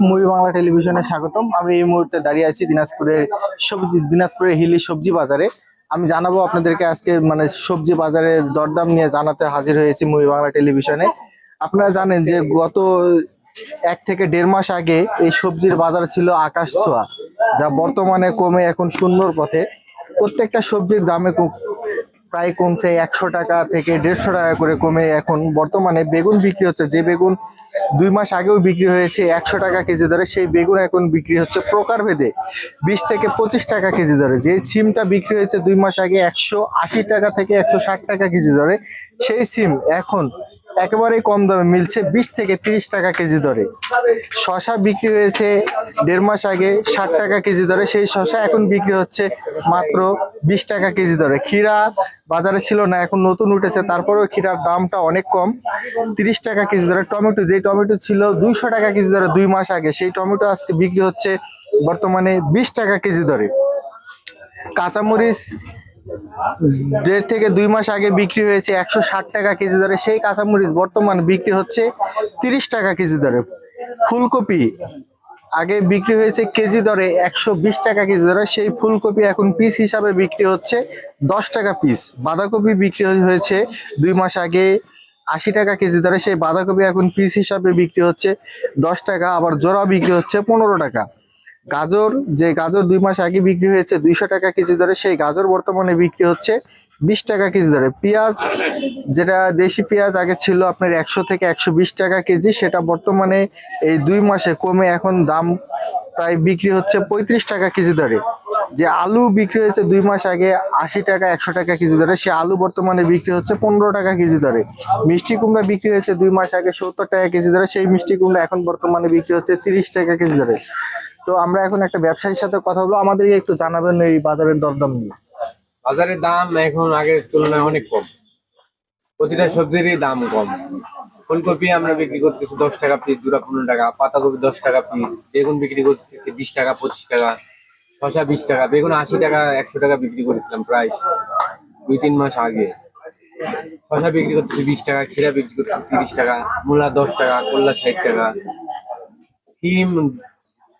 Movie Bangla টেলিভিশনে স্বাগতম। আমি এই মুহূর্তে দাঁড়িয়ে আছি দিনাজপুরের হিলি সবজি বাজারে। আমি জানাবো আপনাদেরকে আজকে সবজি বাজারের দরদাম নিয়ে জানাতে হাজির হয়েছি মুভি বাংলা টেলিভিশনে। আপনারা জানেন যে গত 1 থেকে 1.5 মাস আগে এই সবজির বাজার ছিল আকাশ ছোঁয়া, যা বর্তমানে কমে এখন শূন্যর পথে। প্রত্যেকটা সবজির দামে প্রায় কমছে 100 টাকা থেকে 150 টাকা করে, কমে এখন বর্তমানে বেগুন বিক্রি হচ্ছে। যে বেগুন 2 মাস আগেও বিক্রি হয়েছে 100 টাকা কেজি দরে, সেই বেগুন এখন বিক্রি হচ্ছে প্রকারভেদে 20 থেকে 25 টাকা কেজি দরে। যে সিমটা বিক্রি হয়েছে 2 মাস আগে 180 টাকা থেকে 160 টাকা কেজি দরে, সেই সিম এখন একেবারেই কম দামে মিলছে 20 থেকে 30 টাকা কেজি দরে। শশা বিক্রি হয়েছে 1.5 মাস আগে 60 টাকা কেজি দরে, সেই শশা এখন বিক্রি হচ্ছে মাত্র 20 টাকা কেজি দরে। ক্ষীরা বাজারে ছিল না, এখন নতুন উঠেছে, তারপরেও ক্ষীরার দামটা অনেক কম, 30 টাকা কেজি দরে। টমেটো, যে টমেটো ছিল 200 টাকা কেজি দরে 2 মাস আগে, সেই টমেটো আজকে বিক্রি হচ্ছে বর্তমানে 20 টাকা কেজি দরে। কাঁচামরিচ 1.5 থেকে 2 মাস আগে বিক্রি হয়েছে 160 টাকা কেজি দরে, সেই কাঁচামরিচ বর্তমানে বিক্রি হচ্ছে 30 টাকা কেজি দরে। ফুলকপি আগে বিক্রি হয়েছে কেজি দরে 120 টাকা কেজি দরে, সেই ফুলকপি এখন পিস হিসাবে বিক্রি হচ্ছে 10 টাকা পিস। বাঁধাকপি বিক্রি হয়েছে 2 মাস আগে 80 টাকা কেজি দরে, সেই বাঁধাকপি এখন পিস হিসাবে বিক্রি হচ্ছে 10 টাকা, আবার জোড়া বিক্রি হচ্ছে 15 টাকা। গাজর, যে গাজর 2 মাস আগে বিক্রি হয়েছে 200 টাকা কেজি দরে, সেই গাজর বর্তমানে বিক্রি হচ্ছে 20 টাকা কেজি দরে। পেঁয়াজ, যেটা দেশি পেঁয়াজ আগে ছিল আপনার 100 থেকে 120 টাকা কেজি, সেটা বর্তমানে এই 2 মাসে কমে এখন দাম প্রায় বিক্রি হচ্ছে 35 টাকা কেজি দরে। যে আলু বিক্রি হয়েছে 2 মাস আগে 80 টাকা 100 টাকা কেজি দরে, সে আলু বর্তমানে বিক্রি হচ্ছে 15 টাকা কেজি দরে। মিষ্টি কুমড়া বিক্রি হয়েছে 2 মাস আগে 70 টাকা কেজি দরে, সেই মিষ্টি কুমড়া এখন বর্তমানে বিক্রি হচ্ছে 30 টাকা কেজি দরে। তো আমরা এখন একটা ব্যবসায়ীর সাথে কথা বলবো, আমাদেরকে একটু জানাবেন এই বাজারের দরদাম নিয়ে। বাজারের দাম এখন আগের তুলনায় অনেক কম, প্রতিটা সবজিরই দাম কম। ফুলকপি আমরা বিক্রি করতেছি 10 টাকা পিস, জোড়া 15 টাকা। পাতাকপি 10 টাকা পিস। বেগুন বিক্রি করতেছি 20 টাকা 25 টাকা। শসা 20 টাকা। বেগুন 80 টাকা 100 টাকা বিক্রি করেছিলাম প্রায় 2-3 মাস আগে। শসা বিক্রি করতেছি 20 টাকা। ক্ষীরা বিক্রি করতেছি 30 টাকা। মূলা 10 টাকা। করলা 60 টাকা। সিম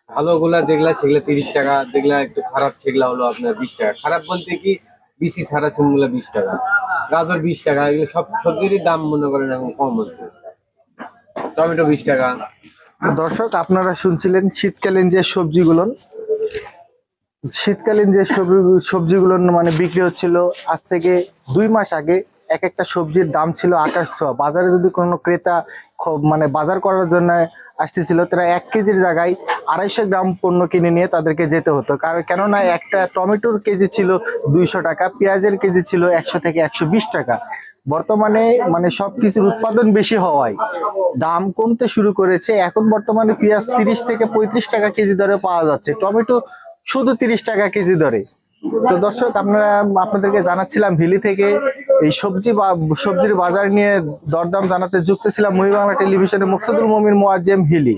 ভালো গুলা যেগুলা সেগুলা 30 টাকা, যেগুলা একটু খারাপ সেগুলা হলো আপনার 20 টাকা। খারাপ বলতে কি, বিসি ছাড়া চুনগুলা 20 টাকা। গাজর 20 টাকা। এগুলো সব সবজিরই দাম মনে করেন এখন কম হচ্ছে। টমেটো 20 টাকা। দর্শক, আপনারা শুনছিলেন শীতকালীন যে সবজিগুলো বিক্রি হচ্ছিল আজ থেকে 2 মাস আগে। এক একটা সবজির দাম ছিল আকাশ ছোঁয়া। বাজারে যদি কোনো ক্রেতা বাজার করার জন্য আসতেছিল, তারা 1 কেজির জায়গায় 250 গ্রাম পণ্য কিনে নিয়ে তাদেরকে যেতে হতো। কেননা একটা টমেটোর কেজি ছিল 200 টাকা, পেঁয়াজের কেজি ছিল 100 থেকে 120 টাকা। বর্তমানে সবকিছুর উৎপাদন বেশি হওয়ায় দাম কমতে শুরু করেছে। এখন বর্তমানে পেঁয়াজ 30 থেকে 35 টাকা কেজি দরে পাওয়া যাচ্ছে, টমেটো শুধু 30 টাকা কেজি দরে। তো দর্শক, আপনাদেরকে জানাচ্ছিলাম হিলি থেকে এই সবজির বাজার নিয়ে দরদাম জানাতে যুক্ত ছিলাম মুভি বাংলা টেলিভিশনে মুকসুদুল মমিন মুয়াজ্জেম, হিলি।